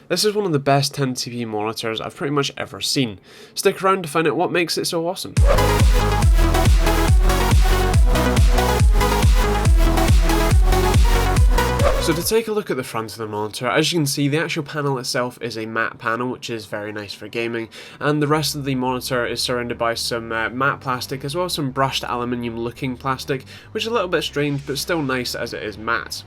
This is one of the best 1080p monitors I've pretty much ever seen. Stick around to find out what makes it so awesome. So to take a look at the front of the monitor, as you can see, the actual panel itself is a matte panel, which is very nice for gaming, and the rest of the monitor is surrounded by some matte plastic as well as some brushed aluminium looking plastic, which is a little bit strange but still nice as it is matte.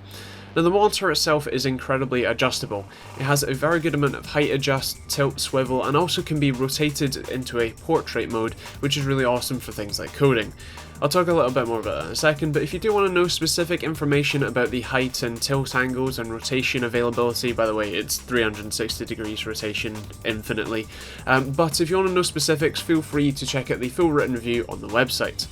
Now the monitor itself is incredibly adjustable. It has a very good amount of height adjust, tilt, swivel, and also can be rotated into a portrait mode, which is really awesome for things like coding. I'll talk a little bit more about that in a second, but if you do want to know specific information about the height and tilt angles and rotation availability, by the way, it's 360 degrees rotation infinitely, but if you want to know specifics, feel free to check out the full written review on the website.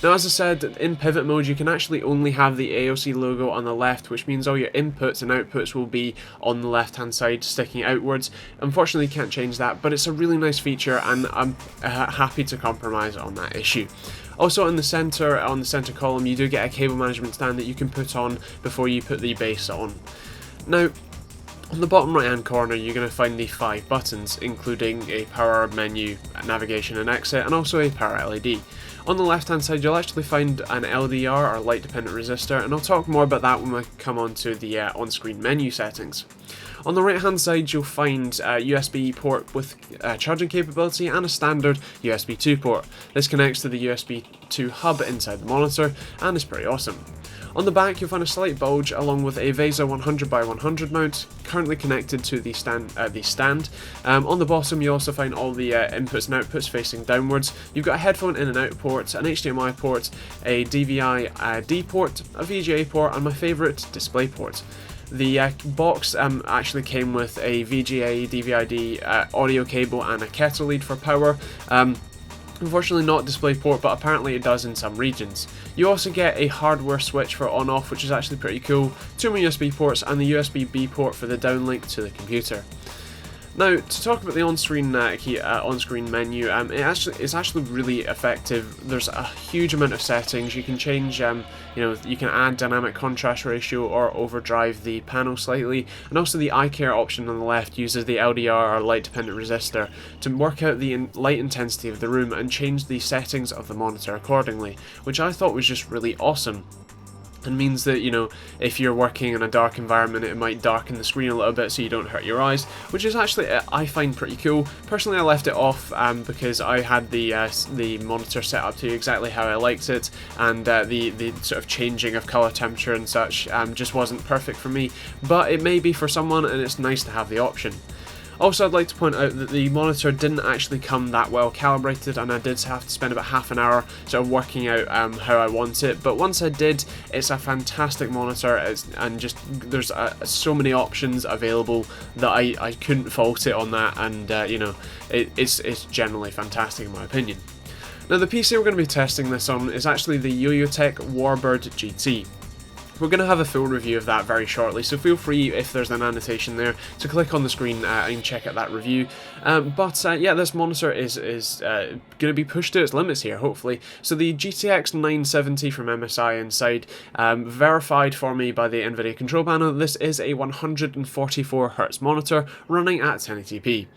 Now, as I said, in pivot mode you can actually only have the AOC logo on the left, which means all your inputs and outputs will be on the left hand side sticking outwards. Unfortunately you can't change that, but it's a really nice feature and I'm happy to compromise on that issue. Also on the center column you do get a cable management stand that you can put on before you put the base on. Now, on the bottom right hand corner you're going to find the 5 buttons, including a power menu, navigation and exit, and also a power LED. On the left hand side you'll actually find an LDR or light dependent resistor, and I'll talk more about that when we come on to the on-screen menu settings. On the right hand side you'll find a USB port with charging capability and a standard USB 2 port. This connects to the USB 2 hub inside the monitor and is pretty awesome. On the back you'll find a slight bulge along with a VESA 100x100 mount currently connected to the stand. On the bottom you also find all the inputs and outputs facing downwards. You've got a headphone in and out port, an HDMI port, a dvi-d port, a VGA port, and my favourite, display port. The box actually came with a VGA, dvi-d audio cable and a kettle lead for power. Unfortunately not DisplayPort, but apparently it does in some regions. You also get a hardware switch for on-off, which is actually pretty cool, 2 more USB ports and the USB-B port for the downlink to the computer. Now, to talk about the on-screen menu, it's actually really effective. There's a huge amount of settings. You can change, you can add dynamic contrast ratio or overdrive the panel slightly, and also the eye care option on the left uses the LDR or light dependent resistor to work out the light intensity of the room and change the settings of the monitor accordingly, which I thought was just really awesome. And means that, if you're working in a dark environment, it might darken the screen a little bit so you don't hurt your eyes, which is actually, I find pretty cool. Personally, I left it off because I had the monitor set up to exactly how I liked it, and the sort of changing of color temperature and such just wasn't perfect for me, but it may be for someone, and it's nice to have the option. Also, I'd like to point out that the monitor didn't actually come that well calibrated, and I did have to spend about half an hour sort of working out how I want it, but once I did, it's a fantastic monitor, and just there's so many options available that I couldn't fault it on that, and it's generally fantastic in my opinion. Now the PC we're going to be testing this on is actually the Yoyotech Warbird GT. We're going to have a full review of that very shortly, so feel free, if there's an annotation there, to click on the screen and check out that review. Yeah, this monitor is going to be pushed to its limits here, hopefully. So the GTX 970 from MSI inside verified for me by the NVIDIA control panel. This is a 144Hz monitor running at 1080p.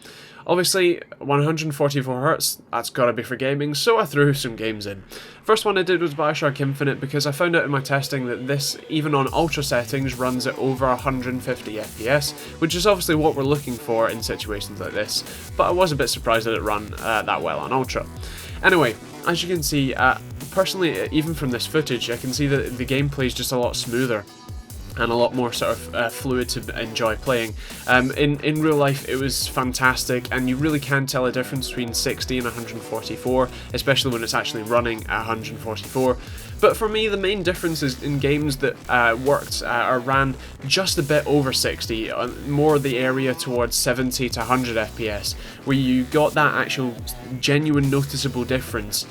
Obviously, 144Hz, that's gotta be for gaming, so I threw some games in. First one I did was BioShock Infinite, because I found out in my testing that this, even on ultra settings, runs at over 150 FPS, which is obviously what we're looking for in situations like this, but I was a bit surprised that it ran that well on ultra. Anyway, as you can see, personally, even from this footage, I can see that the gameplay is just a lot smoother and a lot more sort of fluid to enjoy playing. In real life it was fantastic, and you really can tell a difference between 60 and 144, especially when it's actually running at 144. But for me, the main difference is in games that worked or ran just a bit over 60, more the area towards 70 to 100 FPS, where you got that actual genuine noticeable difference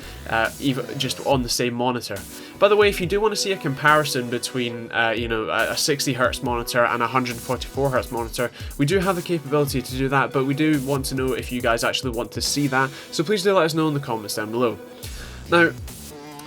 even just on the same monitor. By the way, if you do want to see a comparison between a 60Hz monitor and a 144Hz monitor, we do have the capability to do that, but we do want to know if you guys actually want to see that, so please do let us know in the comments down below. Now,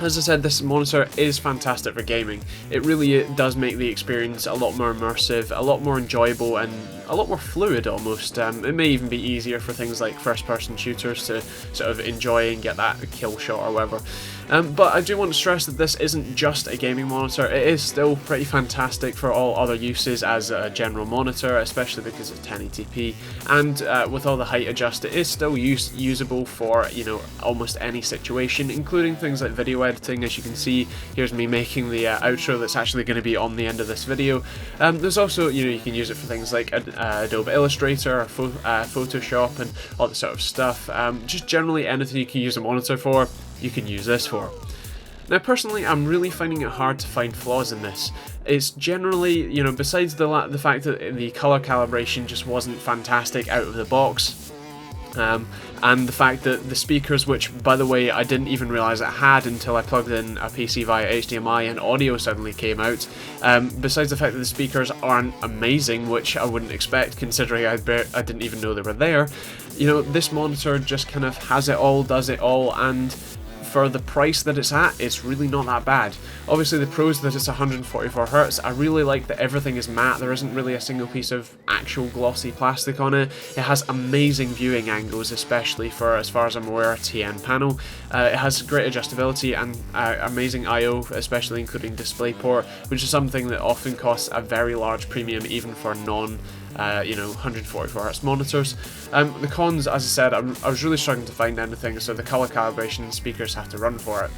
as I said, this monitor is fantastic for gaming. It really does make the experience a lot more immersive, a lot more enjoyable, and a lot more fluid almost. It may even be easier for things like first-person shooters to sort of enjoy and get that kill shot or whatever. But I do want to stress that this isn't just a gaming monitor. It is still pretty fantastic for all other uses as a general monitor, especially because it's 1080p, and with all the height adjust, it is still usable for, you know, almost any situation, including things like video editing. As you can see, here's me making the outro that's actually going to be on the end of this video. There's also, you know, you can use it for things like Adobe Illustrator or Photoshop and all that sort of stuff. Just generally anything you can use a monitor for, you can use this for. Now personally, I'm really finding it hard to find flaws in this. It's generally, you know, besides the fact that the color calibration just wasn't fantastic out of the box, and the fact that the speakers, which by the way I didn't even realise it had until I plugged in a PC via HDMI and audio suddenly came out, besides the fact that the speakers aren't amazing, which I wouldn't expect considering I didn't even know they were there, you know, this monitor just kind of has it all, does it all, and for the price that it's at, it's really not that bad. Obviously the pros that it's 144Hz, I really like that everything is matte, there isn't really a single piece of actual glossy plastic on it. It has amazing viewing angles, especially for, as far as I'm aware, a TN panel. It has great adjustability and amazing I/O, especially including DisplayPort, which is something that often costs a very large premium even for non you know, 144Hz monitors. The cons, as I said, I was really struggling to find anything, so the color calibration speakers have to run for it.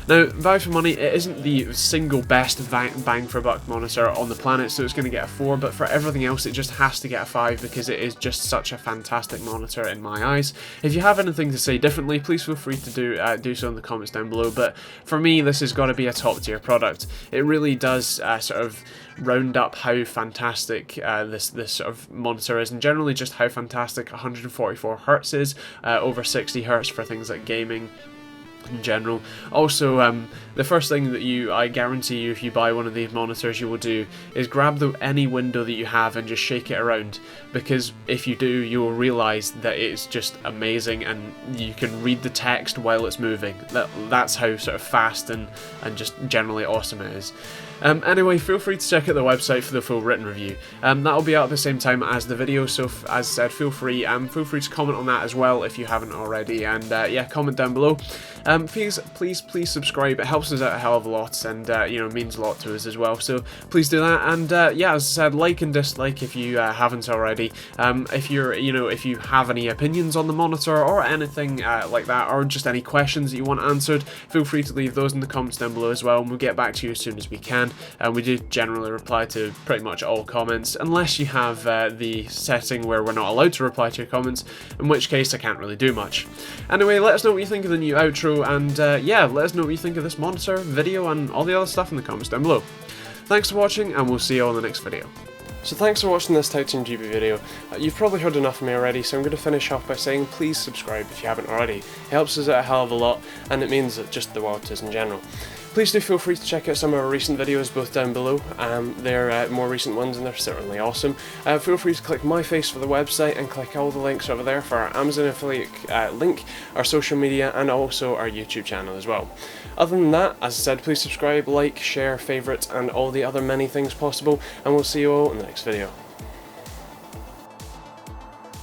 Now, value for money, it isn't the single best bang for buck monitor on the planet, so it's going to get a 4, but for everything else it just has to get a 5 because it is just such a fantastic monitor in my eyes. If you have anything to say differently, please feel free to do so in the comments down below, but for me this has got to be a top tier product. It really does sort of round up how fantastic this sort of monitor is, and generally just how fantastic 144Hz is, over 60Hz for things like gaming in general. Also, the first thing that I guarantee you, if you buy one of these monitors, you will do is grab any window that you have and just shake it around, because if you do, you will realise that it's just amazing and you can read the text while it's moving. That's how sort of fast and just generally awesome it is. Anyway, feel free to check out the website for the full written review. That'll be out at the same time as the video, so as I said, feel free to comment on that as well if you haven't already, and yeah, comment down below. Please subscribe, it helps us out a hell of a lot, and you know, means a lot to us as well, so please do that. And yeah, as I said, like and dislike if you haven't already. If you have any opinions on the monitor or anything like that, or just any questions that you want answered, feel free to leave those in the comments down below as well, and we'll get back to you as soon as we can. We do generally reply to pretty much all comments, unless you have the setting where we're not allowed to reply to your comments, in which case I can't really do much. Anyway, let us know what you think of the new outro, and yeah, let us know what you think of this monitor, video, and all the other stuff in the comments down below. Thanks for watching, and we'll see you all in the next video. So thanks for watching this TechteamGB video. You've probably heard enough of me already, so I'm going to finish off by saying please subscribe if you haven't already. It helps us out a hell of a lot, and it means just the world to us in general. Please do feel free to check out some of our recent videos both down below. They're more recent ones and they're certainly awesome. Feel free to click my face for the website and click all the links over there for our Amazon affiliate link, our social media, and also our YouTube channel as well. Other than that, as I said, please subscribe, like, share, favourite, and all the other many things possible, and we'll see you all in the next video.